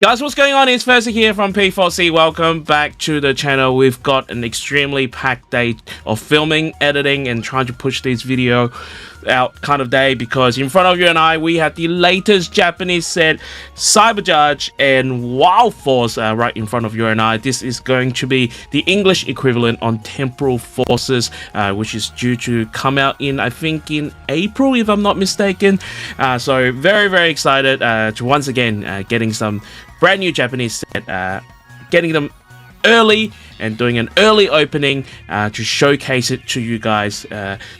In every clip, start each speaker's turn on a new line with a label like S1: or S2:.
S1: Guys, what's going on? It's Percy here from P4C. Welcome back to the channel. We've got an extremely packed day of filming, editing, and trying to push this video out kind of day, because in front of you and I, we have the latest Japanese set, Cyberjudge and Wild Force, right in front of you and I. This is going to be the English equivalent on Temporal Forces, which is due to come out in, I think, in April, if I'm not mistaken. So very excited to once again getting some brand new Japanese set, getting them early and doing an early opening to showcase it to you guys.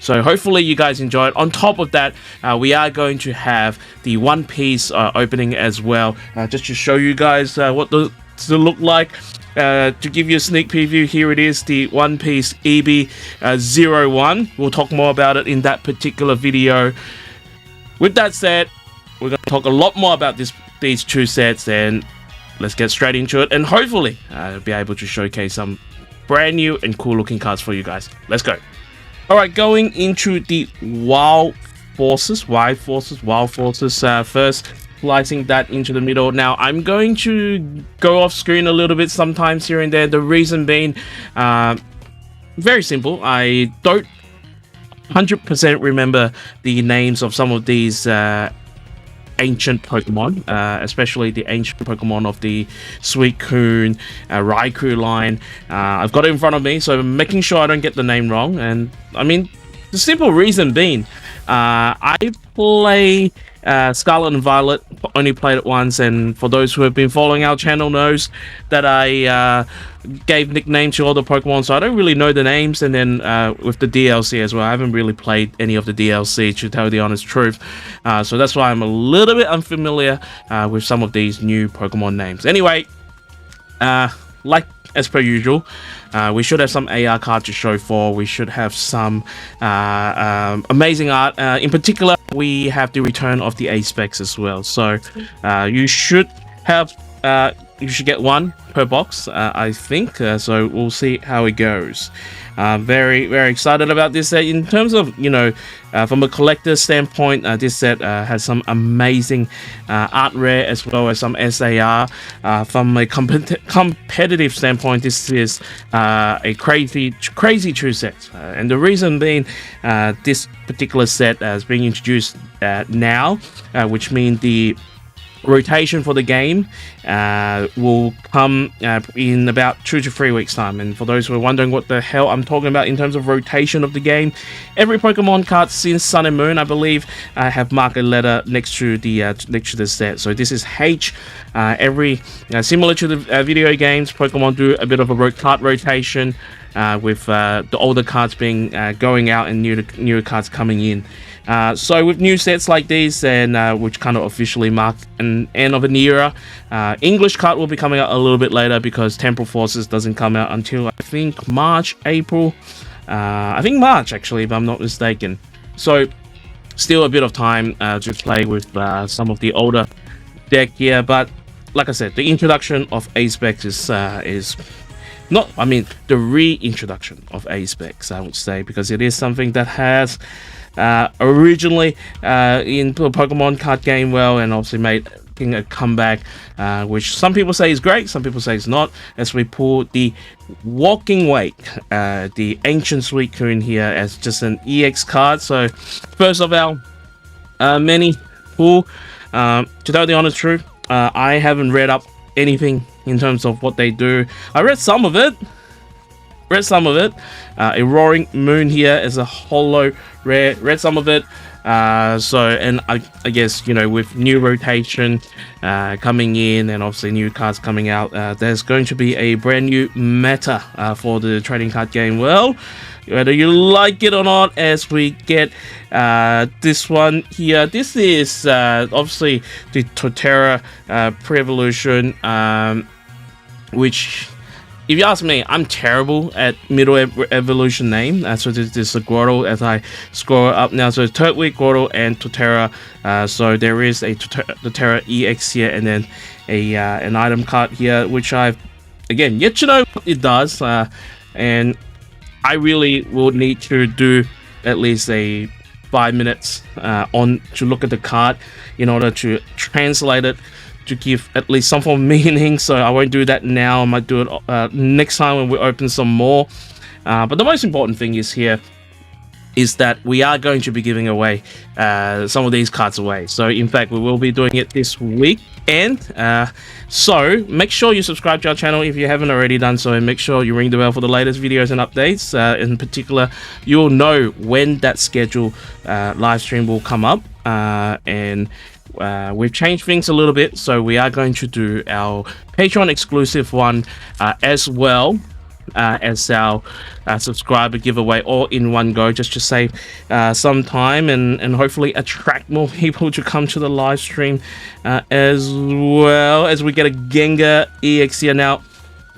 S1: So hopefully you guys enjoy it. On top of that, we are going to have the One Piece opening as well, just to show you guys what to look like. To give you a sneak preview, here it is, the One Piece EB01. We'll talk more about it in that particular video. With that said, we're going to talk a lot more about these two sets, and let's get straight into it, and hopefully be able to showcase some brand new and cool looking cards for you guys. Let's go. Alright, going into the Wild Forces, first slicing that into the middle. Now I'm going to go off screen a little bit sometimes here and there. The reason being very simple. I don't 100% remember the names of some of these ancient Pokemon, especially the ancient Pokemon of the Suicune, Raikou line. I've got it in front of me, so I'm making sure I don't get the name wrong. And I mean, the simple reason being, I play Scarlet and Violet, only played it once, and for those who have been following our channel knows that I gave nicknames to all the Pokemon, so I don't really know the names. And then with the DLC as well, I haven't really played any of the DLC, to tell the honest truth, so that's why I'm a little bit unfamiliar with some of these new Pokemon names. Anyway, like as per usual, we should have some AR cards to show for. We should have some amazing art. In particular, we have the return of the A-Specs as well. So you should have, you should get one per box, I think. So we'll see how it goes. Very excited about this set. In terms of, you know, from a collector's standpoint, this set has some amazing art rare as well as some SAR. From a competitive standpoint, this is a crazy true set, and the reason being, this particular set is being introduced now, which means the rotation for the game will come in about 2 to 3 weeks time. And for those who are wondering what the hell I'm talking about in terms of rotation of the game, every Pokemon card since Sun and Moon, I believe, have marked a letter next to the set. So this is H. Similar to the video games, Pokemon do a bit of a card rotation, with the older cards being going out and newer cards coming in. So with new sets like these, and which kind of officially mark an end of an era, English card will be coming out a little bit later, because Temporal Forces doesn't come out until, I think, March, April. I think March, actually, if I'm not mistaken. So still a bit of time to play with some of the older deck here. But like I said, the introduction of A-Specs is not, I mean, the reintroduction of A-Specs, I would say, because it is something that has originally in the Pokemon card game well, and obviously making a comeback, which some people say is great, some people say it's not, as we pull the Walking Wake, the ancient Suicune here as just an EX card. So first of all, many pull. To tell the honest truth, I haven't read up anything in terms of what they do. I read some of it. A Roaring Moon here as a holo rare. Read some of it. And I guess, you know, with new rotation coming in, and obviously new cards coming out, there's going to be a brand new meta for the trading card game. Well, whether you like it or not, as we get this one here. This is obviously the Totera pre-evolution, which, if you ask me, I'm terrible at middle evolution name. So this is a Grotto as I scroll up now. So Turtwig, Grotto, and Totera. So there is a Totera EX here, and then an item card here, which I've, again, yet to know what it does. And I really will need to do at least a 5 minutes on to look at the card in order to translate it to give at least some form of meaning, so I won't do that now. I might do it next time when we open some more. But the most important thing is that we are going to be giving away some of these cards away. So in fact, we will be doing it this week. And so make sure you subscribe to our channel if you haven't already done so, and make sure you ring the bell for the latest videos and updates. In particular, you'll know when that scheduled live stream will come up. And we've changed things a little bit, so we are going to do our Patreon exclusive one as well as our subscriber giveaway all in one go, just to save some time and hopefully attract more people to come to the live stream, as well as we get a Gengar EX here. Now,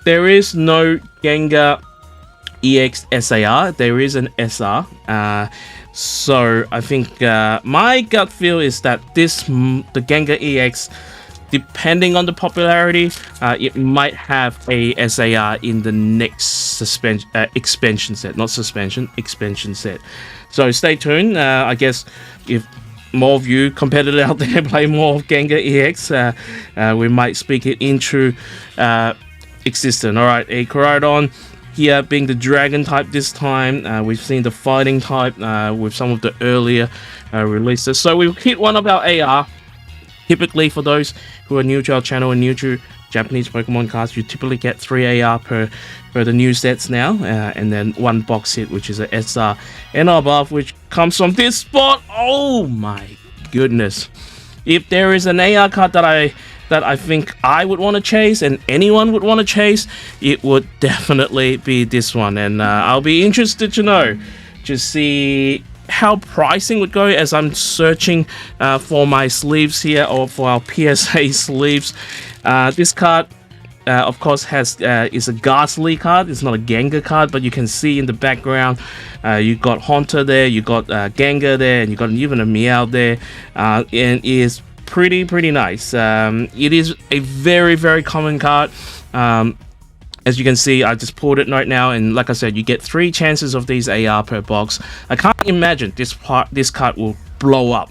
S1: there is no Gengar EX SAR, there is an SR. So I think my gut feel is that the Gengar EX, depending on the popularity, it might have a SAR in the next expansion set, not suspension, expansion set. So stay tuned. I guess if more of you competitors out there play more of Gengar EX, we might speak it into existence. All right, a Koraidon here being the dragon type this time. We've seen the fighting type with some of the earlier releases. So we've hit one of our AR. Typically, for those who are new to our channel and new to Japanese Pokemon cards, you typically get 3 AR per the new sets now, and then 1 box hit, which is a SR and above, which comes from this spot. Oh my goodness! If there is an AR card that I think I would want to chase, and anyone would want to chase, it would definitely be this one. And I'll be interested to know, to see how pricing would go as I'm searching for my sleeves here, or for our PSA sleeves. This card, of course, is a Ghastly card. It's not a Gengar card, but you can see in the background, you got Haunter there, you got Gengar there, and you got even a Meow there, and it is pretty nice. It is a very common card. As you can see, I just pulled it right now, and like I said, you get 3 chances of these AR per box. I can't imagine this card will blow up.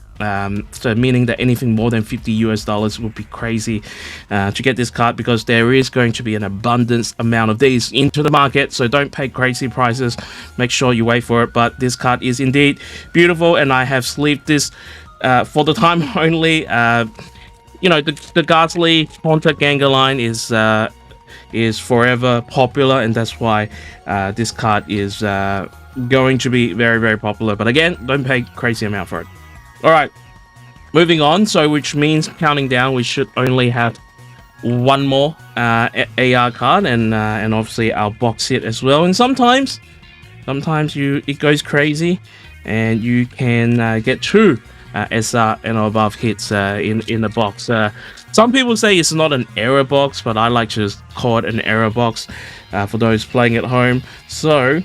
S1: So meaning that anything more than $50 would be crazy to get this card, because there is going to be an abundance amount of these into the market. So don't pay crazy prices. Make sure you wait for it. But this card is indeed beautiful, and I have sleeved this for the time only. You know, the Ghastly Haunter Gengar line is forever popular, and that's why this card is going to be very popular. But again, don't pay crazy amount for it. All right, moving on. So which means, counting down, we should only have 1 more AR card, and obviously our box hit as well. And sometimes it goes crazy, and you can get 2 SR and above hits in the box. Some people say it's not an error box, but I like to call it an error box for those playing at home. So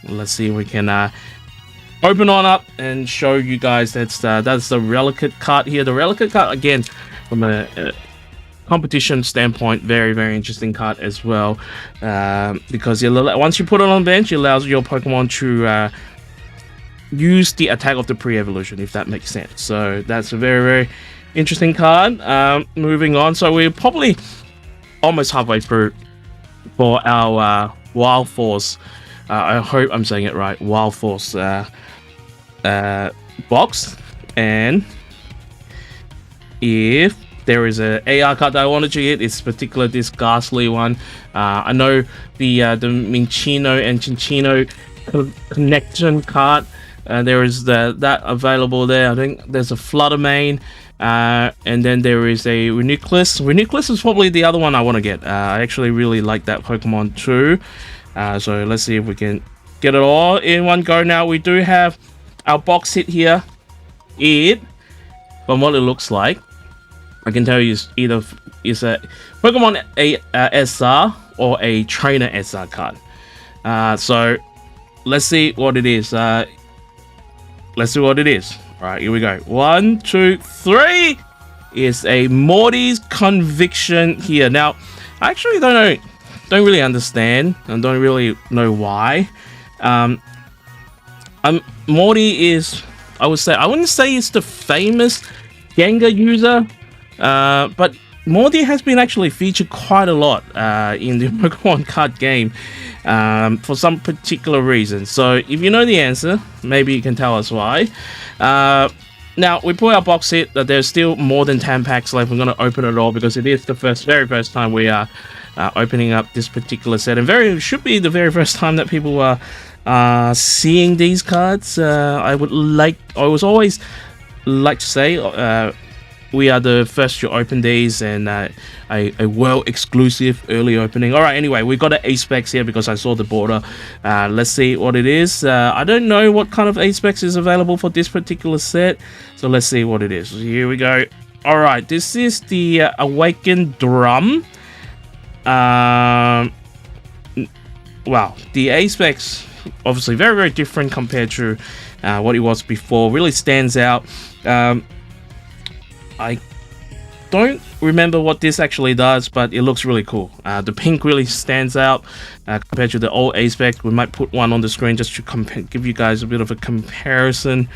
S1: let's see if we can open on up and show you guys that's the Relicate card here. The Relicate card, again, from a competition standpoint, very interesting card as well, because once you put it on the bench, it allows your Pokemon to use the attack of the pre-evolution, if that makes sense. So that's a very interesting card. Moving on, so we're probably almost halfway through for our Wild Force. I hope I'm saying it right. Wild Force box, and if there is a AR card that I wanted to get, it's particularly this Ghastly one. I know the Minchino and Chinchino connection card. There is that available there. I think there's a Fluttermane, and then there is a Reuniclus. Reuniclus is probably the other one I want to get. I actually really like that Pokemon too. So let's see if we can get it all in one go. Now we do have our box hit here. From what it looks like, I can tell you it's a Pokemon SR or a Trainer SR card. So let's see what it is. Let's see what it is. All right, here we go. 1, 2, 3. Is a Morty's Conviction here. Now, I actually don't really understand and don't really know why. Morty is, I wouldn't say it's the famous Gengar user, but Morty has been actually featured quite a lot in the Pokemon card game for some particular reason. So if you know the answer, maybe you can tell us why. Now we put our box here that there's still more than 10 packs left. We're going to open it all because it is the very first time we are opening up this particular set, and should be the very first time that people are seeing these cards. I was always like to say we are the first to open these, and a world exclusive early opening. All right, anyway, we got an A-Specs here because I saw the border. Let's see what it is. I don't know what kind of A-Specs is available for this particular set, so let's see what it is. Here we go. All right, this is the Awakened Drum. Wow, the A-Specs obviously very, very different compared to what it was before. Really stands out. I don't remember what this actually does, but it looks really cool. The pink really stands out compared to the old A-Spec. We might put one on the screen just to give you guys a bit of a comparison.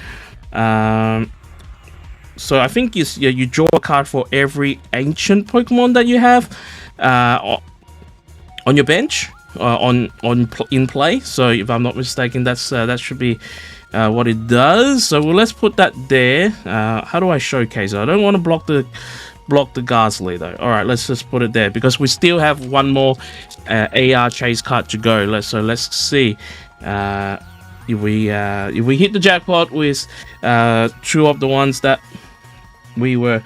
S1: So I think you draw a card for every ancient Pokemon that you have on your bench, in play. So if I'm not mistaken, that should be what it does. So let's put that there. How do I showcase it? I don't want to block the Ghastly though. All right, let's just put it there because we still have one more AR chase card to go. Let's see if we hit the jackpot with two of the ones that we were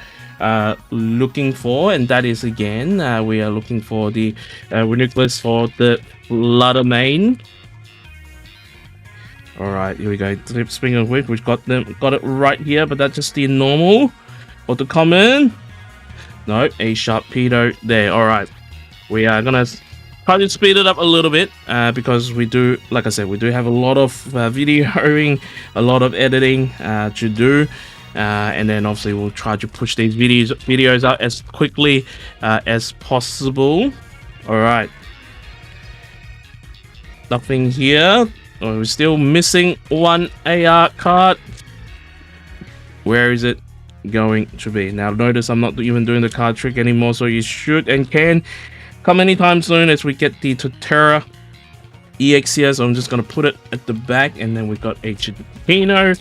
S1: looking for, and that is again we are looking for the Reuniclus for the Luddermane. All right, here we go. Trip, Spring, and Whip. We've got it right here, but that's just the normal or the common. No, A sharp pedo there. All right, we are gonna try to speed it up a little bit because we do, like I said, we do have a lot of videoing, a lot of editing to do, and then obviously we'll try to push these videos out as quickly as possible. All right, nothing here. Oh, we're still missing one AR card. Where is it going to be? Now notice I'm not even doing the card trick anymore, so you should and can come anytime soon as we get the Totera EX here. So I'm just going to put it at the back, and then we've got a Chipino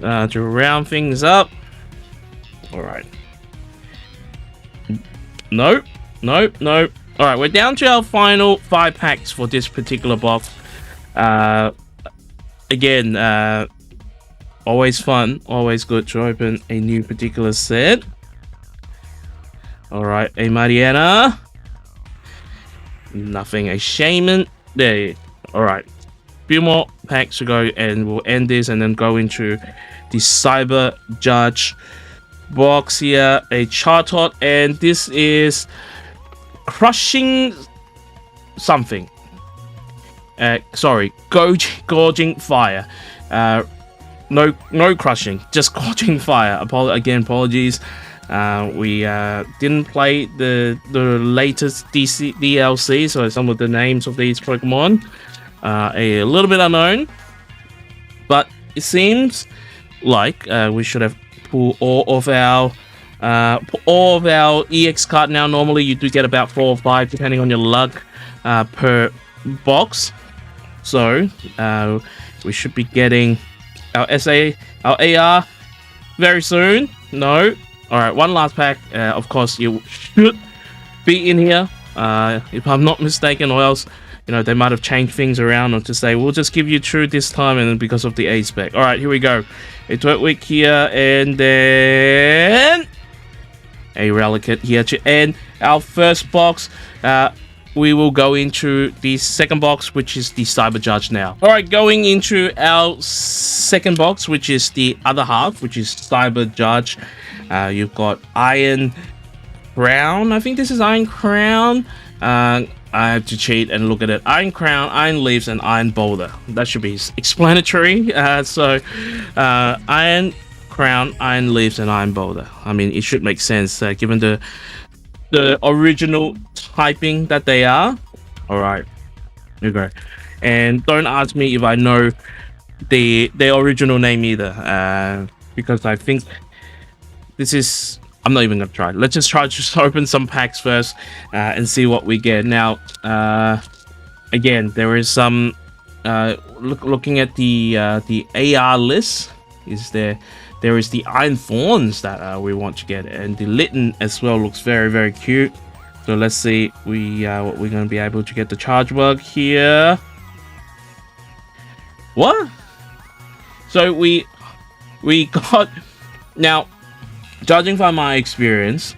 S1: to round things up. All right. Nope. All right, we're down to our final 5 packs for this particular box. Again, always fun, always good to open a new particular set. All right, a Mariana, nothing, a Shaman there. All right, few more packs to go, and we'll end this and then go into the Cyber Judge box here. A Chartot, and this is Crushing something. Sorry, Gorging Fire. No crushing, just Gorging Fire. Apologies. We didn't play the latest DLC, so some of the names of these Pokemon a little bit unknown. But it seems like we should have pulled all of our EX card. Now normally you do get about 4 or 5 depending on your luck per box. So we should be getting our AR very soon. No. All right, one last pack. Of course, you should be in here, if I'm not mistaken, or else, you know, they might have changed things around or to say, we'll just give you true this time, and then because of the A-Spec. All right, here we go. A Turtwig here, and then a Relicate here to end our first box. We will go into the second box, which is the Cyber Judge now. All right, going into our second box, which is the other half, which is Cyber Judge. You've got Iron Crown. I think this is Iron Crown. I have to cheat and look at it. Iron Crown, Iron Leaves, and Iron Boulder. That should be explanatory. Iron Crown, Iron Leaves, and Iron Boulder. I mean, it should make sense given the original typing that they are. All right, here we go. And don't ask me if I know the original name either, because I think this is I'm not even gonna try. Let's just try to open some packs first and see what we get. Now, again, there is some looking at the AR list. There is the Iron Thorns that we want to get, and the Litten as well looks very, very cute. So let's see what we're going to be able to get. The Charge Bug here. What? So we got, now, judging by my experience,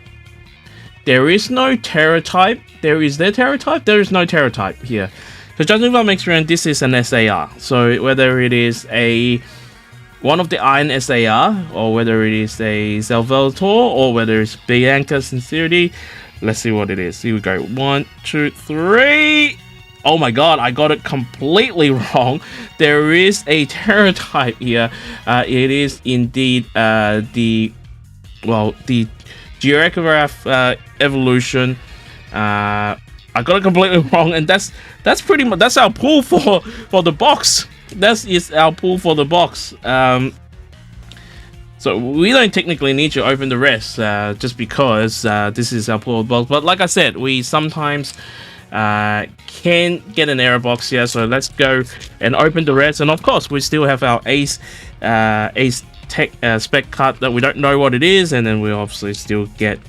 S1: there is no Terror type. There is Terror type? There is no Terror type here. So judging by my experience, this is an SAR. So whether it is one of the Iron SAR, or whether it is a Salvator, or whether it's Bianca Sincerity, let's see what it is. Here we go. 1, 2, 3. Oh my god, I got it completely wrong. There is a Terror type here. It is indeed the Geograph evolution. I got it completely wrong, and that's pretty much, that's our pull for the box. That is our pull for the box. So we don't technically need to open the rest, just because this is our pull box. But like I said, we sometimes can get an error box here. So let's go and open the rest. And of course, we still have our Ace Tech spec card that we don't know what it is, and then we obviously still get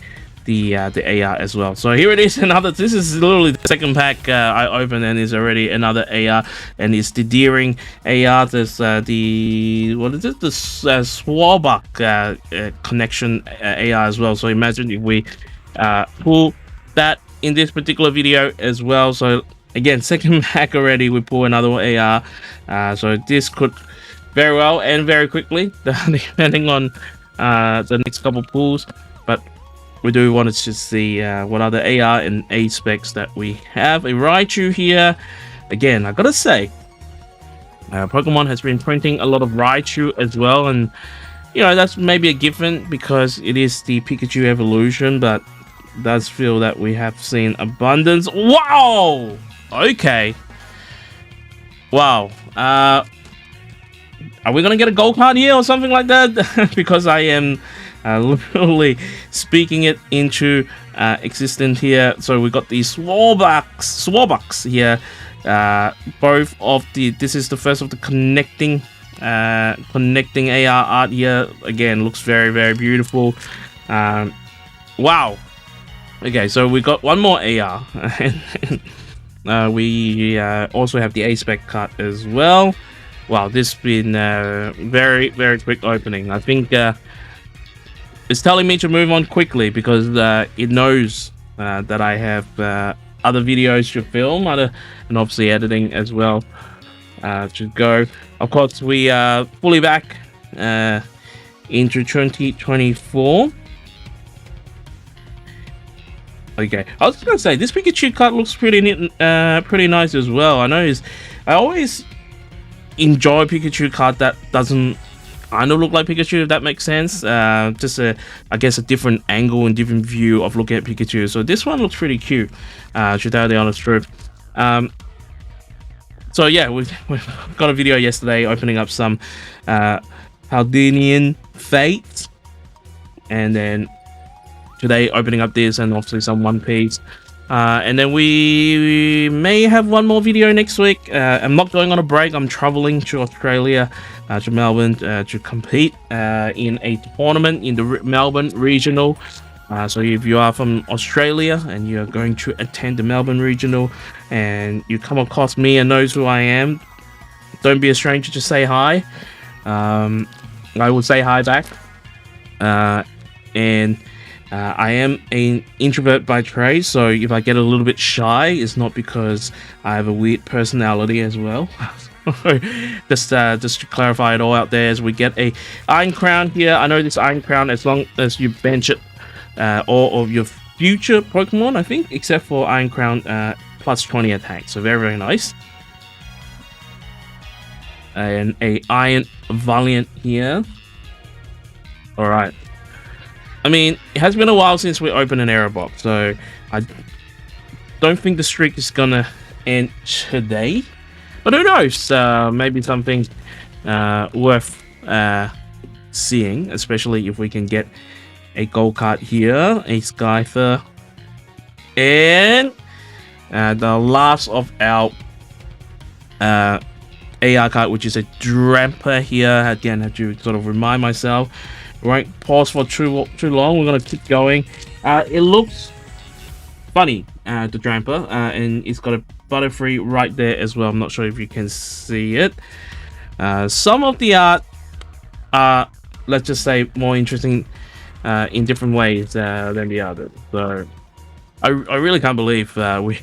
S1: the AR as well. So here it is, another. This is literally the second pack I opened, and is already another AR, and it's the Deering AR. There's the, what is it? The Swabbuck connection AR as well. So imagine if we pull that in this particular video as well. So again, second pack already, we pull another AR. So this could very well and very quickly, depending on the next couple pulls. But we do want to just see what other AR and A specs that we have. A Raichu here. Again, I gotta say, Pokemon has been printing a lot of Raichu as well, and you know, that's maybe a given because it is the Pikachu evolution, but does feel that we have seen abundance. Wow! Okay. Wow. Are we gonna get a gold card here or something like that? Because I am literally speaking it into existence here. So we got these Swabbucks here. Both of the, this is the first of the connecting AR art here. Again, looks very, very beautiful. Wow. Okay, so we got one more AR. And we also have the A-Spec card as well. Wow, this has been very, very quick opening. I think it's telling me to move on quickly because it knows that I have other videos to film, and obviously editing as well to go. Of course, we are fully back into 2024. Okay, I was gonna say this Pikachu card looks pretty neat, pretty nice as well. I always enjoy Pikachu card that doesn't kind of look like Pikachu, if that makes sense. Just I guess a different angle and different view of looking at Pikachu. So this one looks pretty cute, to tell the honest truth. So yeah, we've got a video yesterday opening up some Haldinian Fate, and then today opening up this, and obviously some One Piece. And then we may have one more video next week. I'm not going on a break. I'm traveling to Australia, to Melbourne, to compete in a tournament in the Melbourne Regional. So if you are from Australia and you're going to attend the Melbourne Regional and you come across me and knows who I am, don't be a stranger to say hi. I will say hi back. And I am an introvert by trade, so if I get a little bit shy, it's not because I have a weird personality as well. just to clarify it all out there, as we get a Iron Crown here. I know this Iron Crown, as long as you bench it all of your future Pokemon, I think, except for Iron Crown plus 20 attack, so very, very nice. And a Iron Valiant here. Alright. I mean, it has been a while since we opened an error box, so I don't think the streak is gonna end today. But who knows? Maybe something worth seeing, especially if we can get a gold card here, a Scyther, and the last of our AR card, which is a Dramper here. Again, I have to sort of remind myself. We won't pause for too long. We're gonna keep going. It looks funny, the Dramper, and it's got a Butterfree right there as well. I'm not sure if you can see it. Some of the art are, let's just say, more interesting in different ways than the others. So I really can't believe we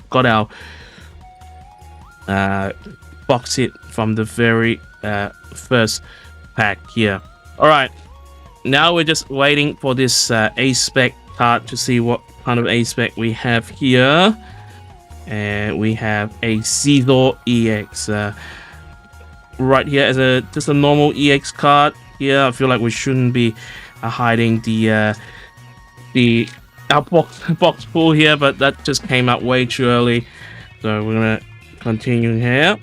S1: got our box hit from the very first pack here. All right, now we're just waiting for this A-Spec card to see what kind of A-Spec we have here. And we have a Caesar EX right here as just a normal EX card here. I feel like we shouldn't be hiding the box pull here, but that just came out way too early. So we're gonna continue here.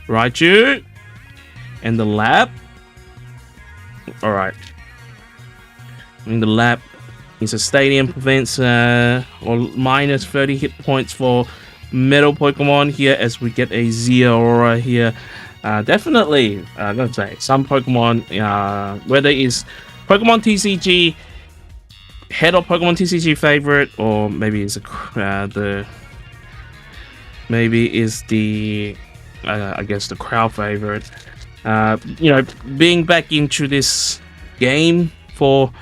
S1: Raichu and the lab. All right, in the lab. It's a stadium prevents or minus 30 hit points for metal Pokemon here as we get a Zeraora here. Definitely, I'm gonna say some Pokemon, whether it's Pokemon TCG head of Pokemon TCG favorite, or maybe it's I guess the crowd favorite. You know, being back into this game for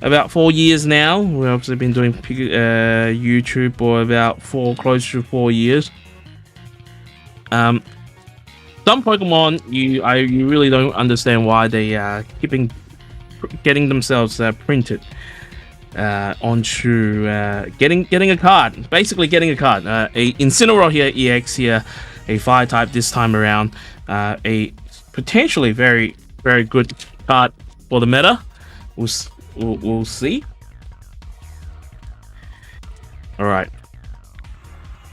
S1: about 4 years now. We've obviously been doing YouTube for close to 4 years. Some Pokemon you really don't understand why they getting themselves printed onto getting a card. Basically getting a card. A Incineroar here, EX here, a Fire type this time around. A potentially very good card for the meta. We'll see. All right.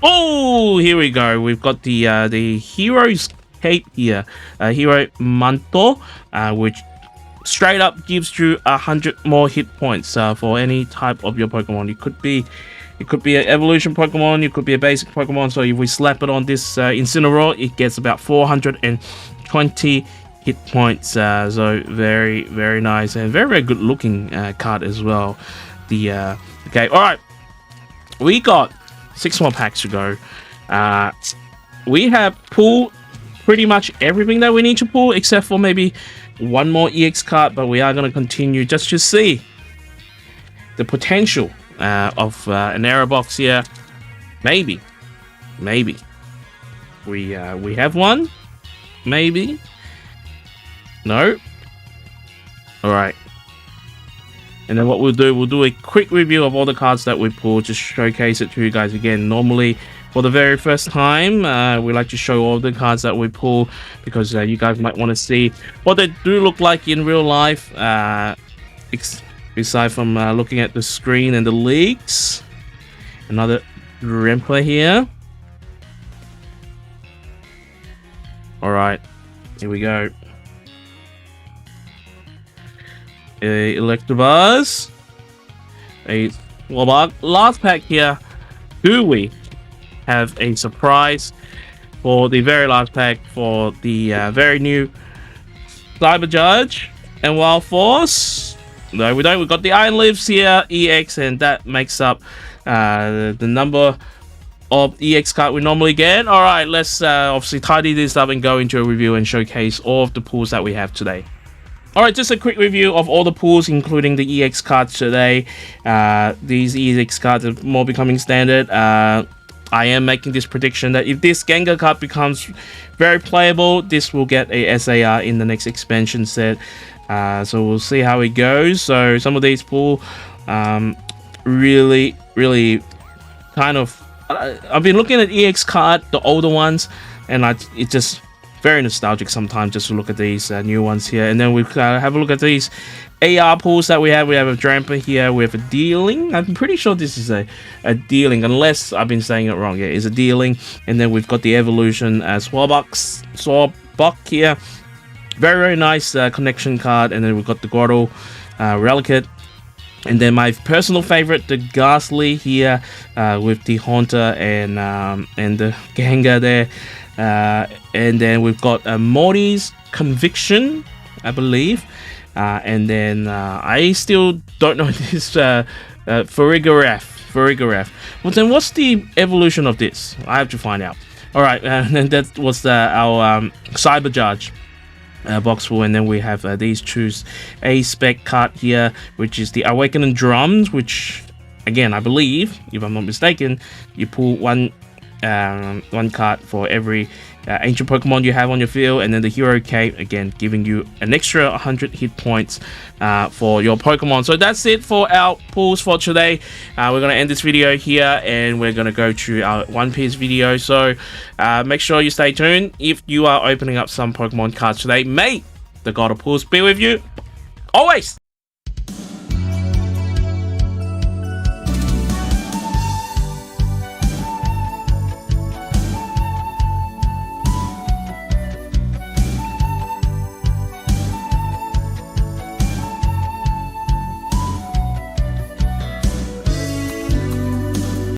S1: Oh, here we go. We've got the Hero's Cape here, Hero Manto, which straight up gives you 100 more hit points for any type of your Pokemon. It could be an evolution Pokemon, it could be a basic Pokemon. So if we slap it on this Incineroar, it gets about 420 hit points. So very nice and very good looking card as well. Okay, all right, we got 6 more packs to go. We have pulled pretty much everything that we need to pull except for maybe one more EX card, but we are going to continue just to see the potential of an error box here. Maybe we have one, maybe. No. All right. And then what we'll do a quick review of all the cards that we pulled, just showcase it to you guys again. Normally, for the very first time, we like to show all the cards that we pull because you guys might want to see what they do look like in real life. Aside from looking at the screen and the leaks. Another Ramper here. All right. Here we go. A Electabuzz, a Swabog. Last pack here. Do we have a surprise for the very last pack for the very new Cyber Judge and Wild Force? No, we don't. We've got the Iron Leaves here, EX, and that makes up the number of EX card we normally get. All right, let's obviously tidy this up and go into a review and showcase all of the pulls that we have today. Alright, just a quick review of all the pulls, including the EX cards today. These EX cards are more becoming standard. I am making this prediction that if this Gengar card becomes very playable, this will get a SAR in the next expansion set. So we'll see how it goes. So some of these pull really kind of... I've been looking at EX card, the older ones, and it just... very nostalgic sometimes just to look at these new ones here. And then we have a look at these AR pulls that we have. We have a Dramper here. We have a Dealing. I'm pretty sure this is a Dealing, unless I've been saying it wrong. Yeah, it's a Dealing. And then we've got the Evolution Swabok here. Very nice connection card. And then we've got the Grotto Relicate. And then my personal favorite, the Ghastly here, with the Haunter and the Gengar there. And then we've got Morty's Conviction, I believe. And then I still don't know this Farigiraf. Well, then what's the evolution of this? I have to find out. Alright, and that was our Cyber Judge box full, and then we have these choose a spec card here, which is the Awakening Drums, which again I believe, if I'm not mistaken, you pull one card for every ancient Pokemon you have on your field, and then the Hero Cape, again giving you an extra 100 hit points for your Pokemon. So that's it for our pulls for today. We're going to end this video here, and we're going to go to our One Piece video. So make sure you stay tuned if you are opening up some Pokemon cards today. May the God of Pulls be with you always.